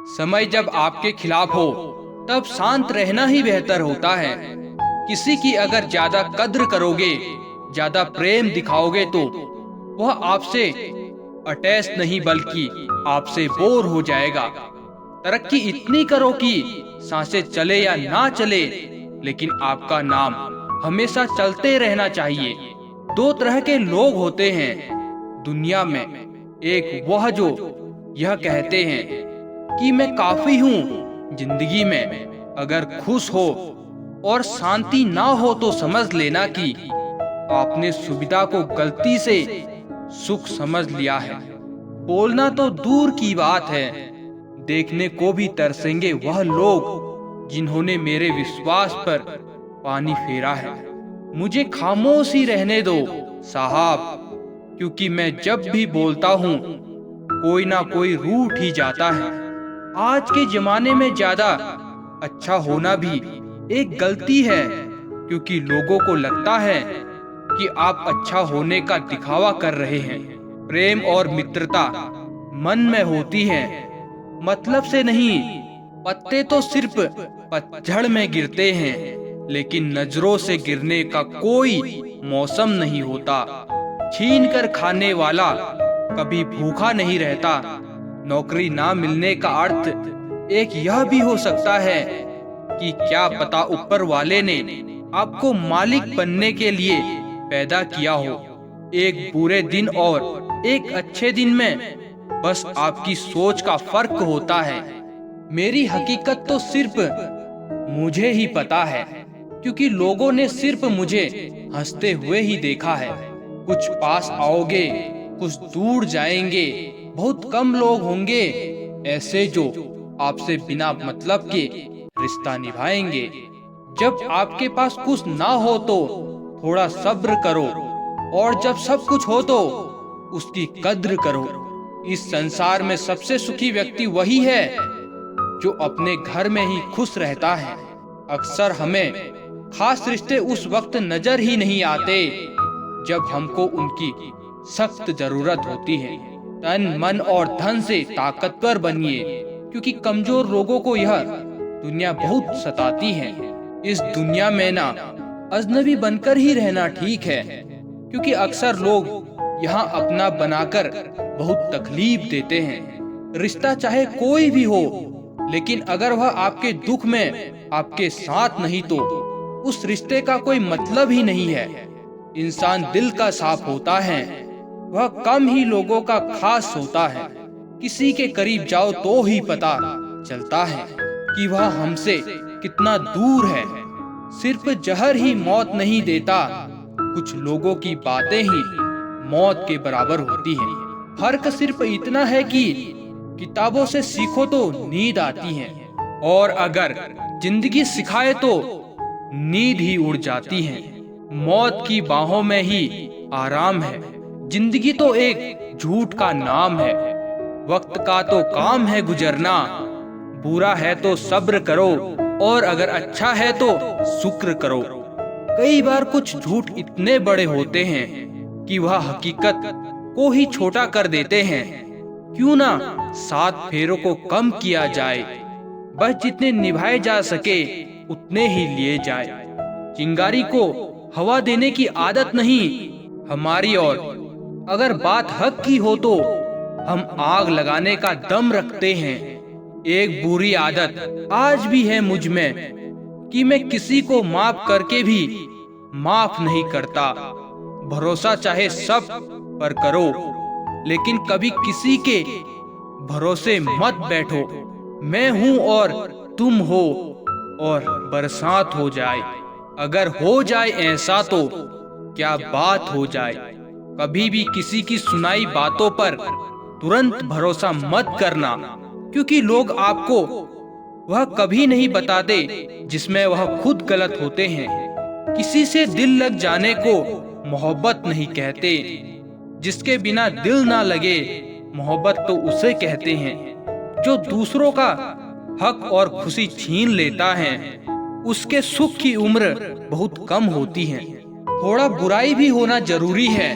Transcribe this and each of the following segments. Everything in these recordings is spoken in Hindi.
समय जब आपके खिलाफ हो तब शांत रहना ही बेहतर होता है। किसी की अगर ज्यादा कद्र करोगे, ज्यादा प्रेम दिखाओगे तो वह आपसे अटैच नहीं बल्कि आपसे बोर हो जाएगा। तरक्की इतनी करो कि सांसें चले या ना चले, लेकिन आपका नाम हमेशा चलते रहना चाहिए। दो तरह के लोग होते हैं दुनिया में। एक वह जो यह कहते हैं कि मैं काफी हूँ जिंदगी में। अगर खुश हो और शांति ना हो तो समझ लेना कि आपने सुविधा को गलती से सुख समझ लिया है। बोलना तो दूर की बात है, देखने को भी तरसेंगे वह लोग जिन्होंने मेरे विश्वास पर पानी फेरा है। मुझे खामोश ही रहने दो साहब, क्योंकि मैं जब भी बोलता हूँ कोई ना कोई रूठ ही जाता है। आज के जमाने में ज्यादा अच्छा होना भी एक गलती है, क्योंकि लोगों को लगता है कि आप अच्छा होने का दिखावा कर रहे हैं। प्रेम और मित्रता मन में होती है, मतलब से नहीं। पत्ते तो सिर्फ पतझड़ में गिरते हैं, लेकिन नजरों से गिरने का कोई मौसम नहीं होता। छीन कर खाने वाला कभी भूखा नहीं रहता। नौकरी ना मिलने का अर्थ एक यह भी हो सकता है कि क्या पता ऊपर वाले ने आपको मालिक बनने के लिए पैदा किया हो। एक बुरे दिन और एक अच्छे दिन में बस आपकी सोच का फर्क होता है। मेरी हकीकत तो सिर्फ मुझे ही पता है, क्योंकि लोगों ने सिर्फ मुझे हंसते हुए ही देखा है। कुछ पास आओगे, कुछ दूर जाएंगे। बहुत कम लोग होंगे ऐसे जो आपसे बिना मतलब के रिश्ता निभाएंगे। जब आपके पास कुछ ना हो तो थोड़ा सब्र करो, और जब सब कुछ हो तो उसकी कद्र करो। इस संसार में सबसे सुखी व्यक्ति वही है जो अपने घर में ही खुश रहता है। अक्सर हमें खास रिश्ते उस वक्त नजर ही नहीं आते जब हमको उनकी सख्त जरूरत होती है। तन मन और धन से ताकतवर बनिए, क्योंकि कमजोर लोगों को यह दुनिया बहुत सताती है। इस दुनिया में ना अजनबी बनकर ही रहना ठीक है, क्योंकि अक्सर लोग यहाँ अपना बनाकर बहुत तकलीफ देते हैं। रिश्ता चाहे कोई भी हो, लेकिन अगर वह आपके दुख में आपके साथ नहीं तो उस रिश्ते का कोई मतलब ही नहीं है। इंसान दिल का साफ होता है, वह कम ही लोगों का खास होता है। किसी के करीब जाओ तो ही पता चलता है कि वह हमसे कितना दूर है। सिर्फ जहर ही मौत नहीं देता, कुछ लोगों की बातें ही मौत के बराबर होती हैं। फर्क सिर्फ इतना है कि किताबों से सीखो तो नींद आती है, और अगर जिंदगी सिखाए तो नींद ही उड़ जाती है। मौत की बाहों में ही आराम है। जिंदगी तो एक झूठ का नाम है। वक्त का तो काम है गुजरना। बुरा है तो सब्र करो, और अगर अच्छा है तो शुक्र करो। कई बार कुछ झूठ इतने बड़े होते हैं कि वह हकीकत को ही छोटा कर देते हैं। क्यों ना 7 फेरों को कम किया जाए, बस जितने निभाए जा सके उतने ही लिए जाए। चिंगारी को हवा देने की आदत नहीं हमारी, और अगर बात हक की हो तो हम आग लगाने का दम रखते हैं। एक बुरी आदत आज भी है मुझ में कि मैं किसी को माफ करके भी माफ नहीं करता। भरोसा चाहे सब पर करो, लेकिन कभी किसी के भरोसे मत बैठो। मैं हूँ और तुम हो, और बरसात हो जाए। अगर हो जाए ऐसा तो क्या बात हो जाए। कभी भी किसी की सुनाई बातों पर तुरंत भरोसा मत करना, क्योंकि लोग आपको वह कभी नहीं बताते जिसमें वह खुद गलत होते हैं। किसी से दिल लग जाने को मोहब्बत नहीं कहते, जिसके बिना दिल ना लगे मोहब्बत तो उसे कहते हैं। जो दूसरों का हक और खुशी छीन लेता है, उसके सुख की उम्र बहुत कम होती है। थोड़ा बुराई भी होना जरूरी है।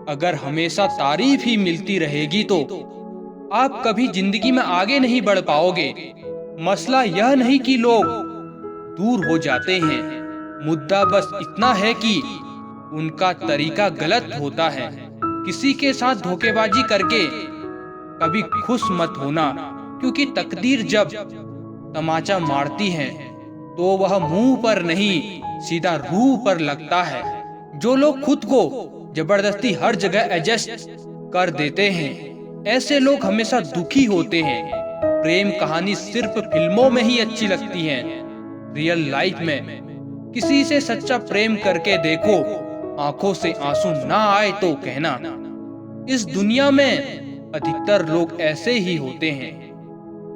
अगर हमेशा तारीफ ही मिलती रहेगी तो आप कभी जिंदगी में आगे नहीं बढ़ पाओगे। मसला यह नहीं कि लोग दूर हो जाते हैं, मुद्दा बस इतना है कि उनका तरीका गलत होता है। किसी के साथ धोखेबाजी करके कभी खुश मत होना, क्योंकि तकदीर जब तमाचा मारती है तो वह मुंह पर नहीं, सीधा रूह पर लगता है। जो लोग खुद को जबरदस्ती हर जगह एडजस्ट कर देते हैं, ऐसे लोग हमेशा दुखी होते हैं। प्रेम कहानी सिर्फ फिल्मों में ही अच्छी लगती है। रियल लाइफ में किसी से सच्चा प्रेम करके देखो, आंखों से आंसू ना आए तो कहना। इस दुनिया में अधिकतर लोग ऐसे ही होते हैं।